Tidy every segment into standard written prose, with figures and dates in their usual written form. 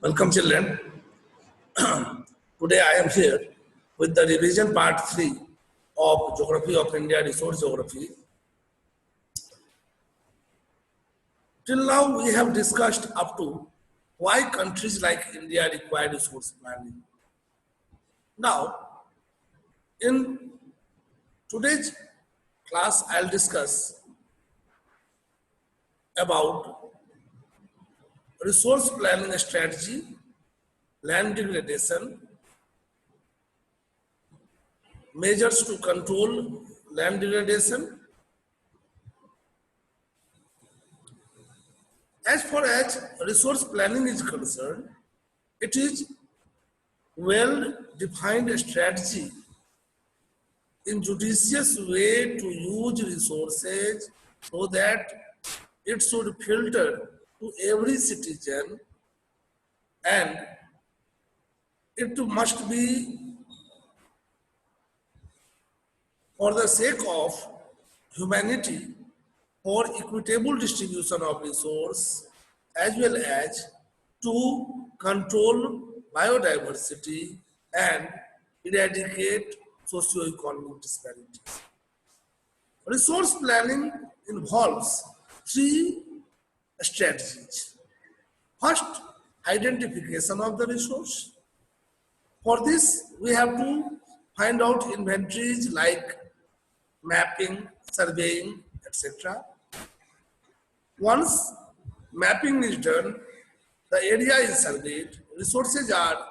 Welcome children. Today I am here with the revision part 3 of Geography of India, Resource Geography. Till now we have discussed up to why countries like India require resource planning. Now in today's class I'll discuss about resource planning strategy, land degradation, measures to control land degradation. As far as resource planning is concerned, it is well-defined strategy in judicious way to use resources so that it should filter to every citizen, and it must be for the sake of humanity, for equitable distribution of resource, as well as to control biodiversity and eradicate socio-economic disparities. Resource planning involves three strategies. First, identification of the resource. For this, we have to find out inventories like mapping, surveying, etc. Once mapping is done, the area is surveyed, resources are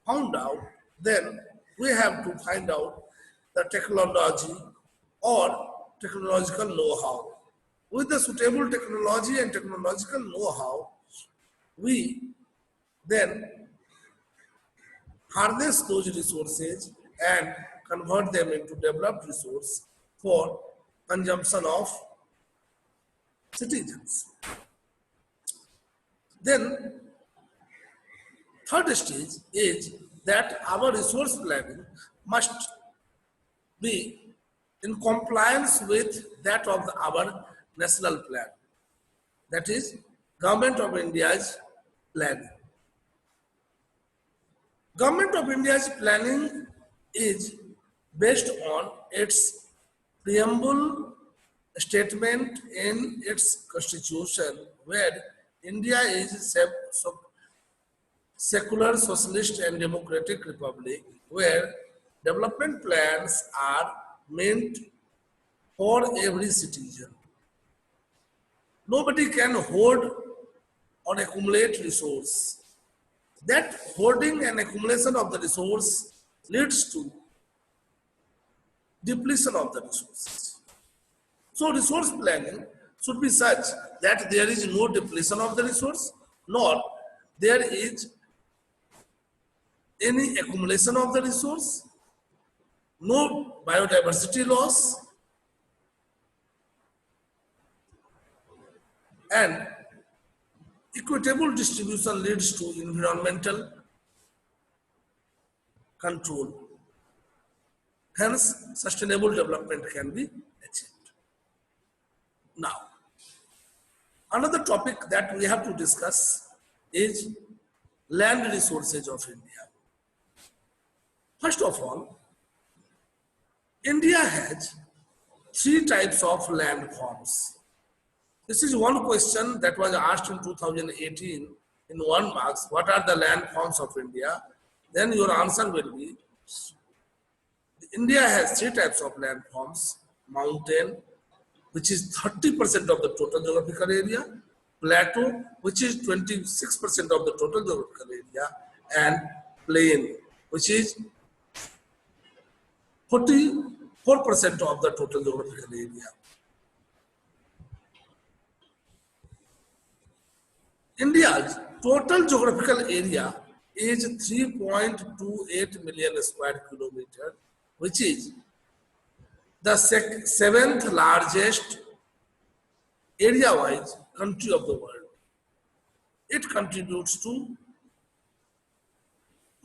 found out, then we have to find out the technology or technological know-how. With the suitable technology and technological know-how, we then harness those resources and convert them into developed resource for consumption of citizens. Then third stage is that our resource planning must be in compliance with that of our national plan. That is Government of India's planning. Government of India's planning is based on its preamble statement in its constitution, where India is a secular, socialist and democratic republic, where development plans are meant for every citizen. Nobody can hoard or accumulate resource. That hoarding and accumulation of the resource leads to depletion of the resources. So resource planning should be such that there is no depletion of the resource, nor there is any accumulation of the resource, no biodiversity loss, and equitable distribution leads to environmental control. Hence, sustainable development can be achieved. Now, another topic that we have to discuss is land resources of India. First of all, India has three types of land forms. This is one question that was asked in 2018 in 1 marks. What are the land forms of India? Then your answer will be, India has three types of land forms: mountain, which is 30% of the total geographical area; plateau, which is 26% of the total geographical area; and plain, which is 44% of the total geographical area. India's total geographical area is 3.28 million square kilometers, which is the seventh largest area-wise country of the world. It contributes to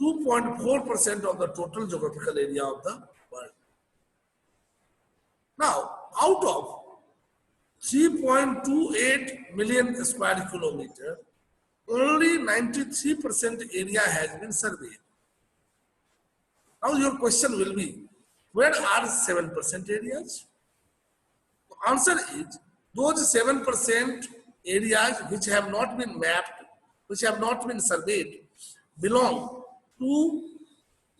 2.4% of the total geographical area of the world. Now, out of 3.28 million square kilometers, only 93% area has been surveyed. Now your question will be, where are 7% areas? The answer is, those 7% areas which have not been mapped, which have not been surveyed, belong to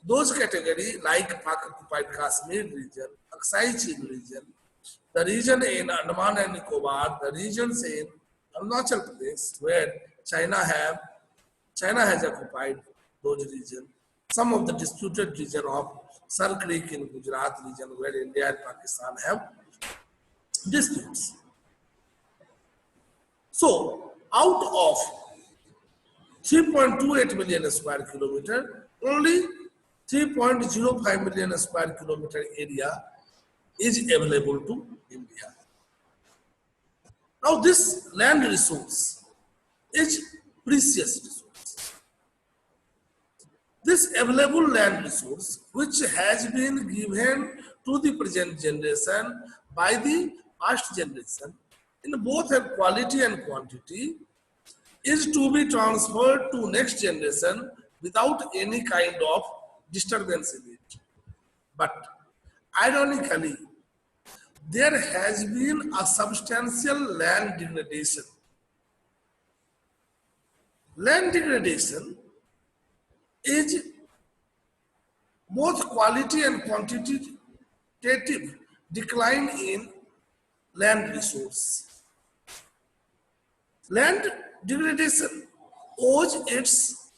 those categories like Pak-occupied Kashmir region, Aksai Chin region, the region in Andaman and Nicobar, the regions in Arunachal Pradesh where China has occupied those regions, some of the disputed region of Sar Creek in Gujarat region where India and Pakistan have disputes. So out of 3.28 million square kilometer, only 3.05 million square kilometer area is available to India. Now this land resource is precious resource. This available land resource, which has been given to the present generation by the past generation, in both quality and quantity, is to be transferred to next generation without any kind of disturbance in it. But ironically, there has been a substantial land degradation. Land degradation is both quality and quantitative decline in land resource. Land degradation owes its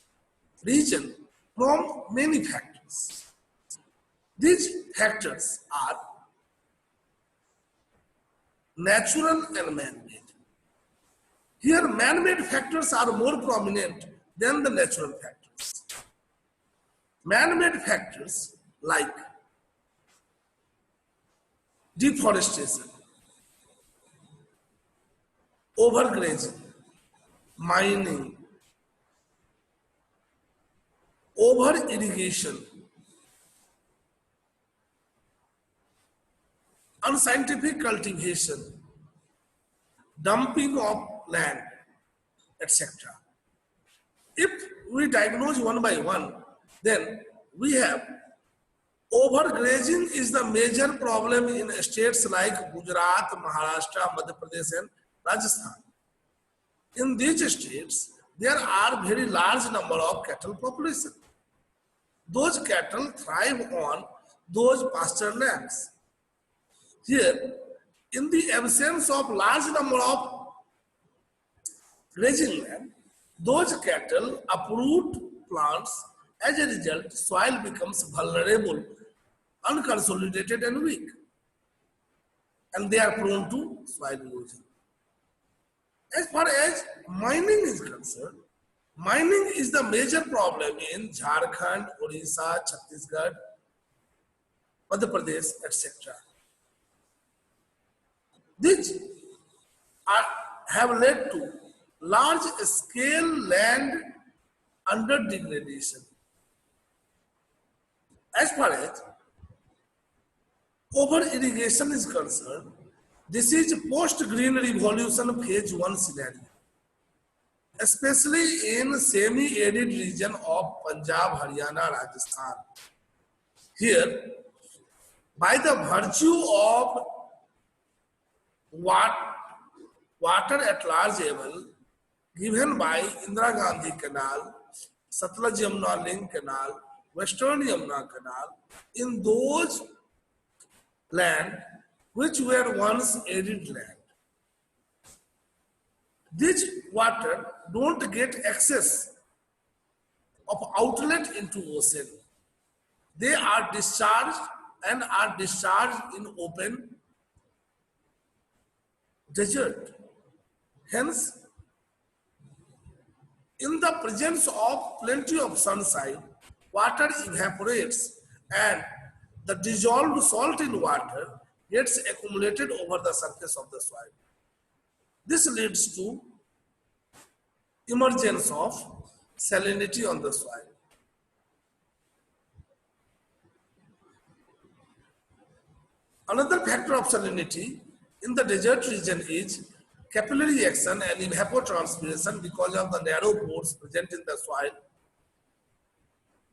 region from many factors. These factors are natural and man-made. Here, man-made factors are more prominent than the natural factors. Man-made factors like deforestation, overgrazing, mining, over-irrigation, unscientific cultivation, dumping of land, etc. If we diagnose one by one, then we have overgrazing is the major problem in states like Gujarat, Maharashtra, Madhya Pradesh and Rajasthan. In these states, there are very large number of cattle population. Those cattle thrive on those pasture lands. Here, in the absence of large number of grazing land, those cattle uproot plants. As a result, soil becomes vulnerable, unconsolidated and weak, and they are prone to soil erosion. As far as mining is concerned, mining is the major problem in Jharkhand, Odisha, Chhattisgarh, Madhya Pradesh, etc. These have led to large scale land under degradation. As far as over irrigation is concerned, this is post-green revolution phase 1 scenario, especially in semi-arid region of Punjab, Haryana, Rajasthan. Here, by the virtue of water at large level given by Indira Gandhi Canal, Satluj Yamuna Link Canal, Western Yamuna Canal, in those land which were once arid land. This water don't get access of outlet into ocean. They are discharged and are discharged in open desert. Hence, in the presence of plenty of sunshine, water evaporates and the dissolved salt in water gets accumulated over the surface of the soil. This leads to emergence of salinity on the soil. Another factor of salinity in the desert region is capillary action and evapotranspiration because of the narrow pores present in the soil.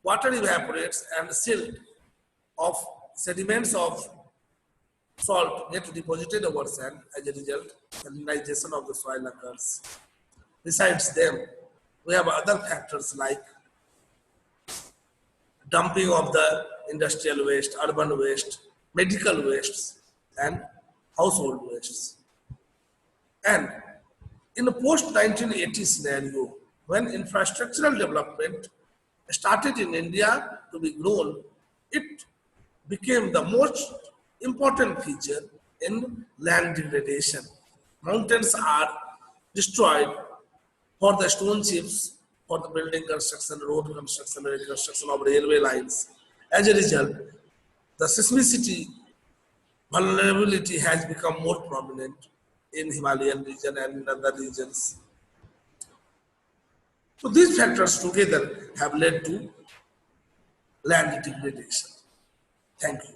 Water evaporates and silt of sediments of salt get deposited over sand. As a result, salinization of the soil occurs. Besides them, we have other factors like dumping of the industrial waste, urban waste, medical wastes, and household wastes. And in a post-1980 scenario, when infrastructural development started in India to be grown, it became the most important feature in land degradation. Mountains are destroyed for the stone chips, for the building construction, road construction, construction of railway lines. As a result, the seismicity vulnerability has become more prominent in Himalayan region and in other regions. So these factors together have led to land degradation. Thank you.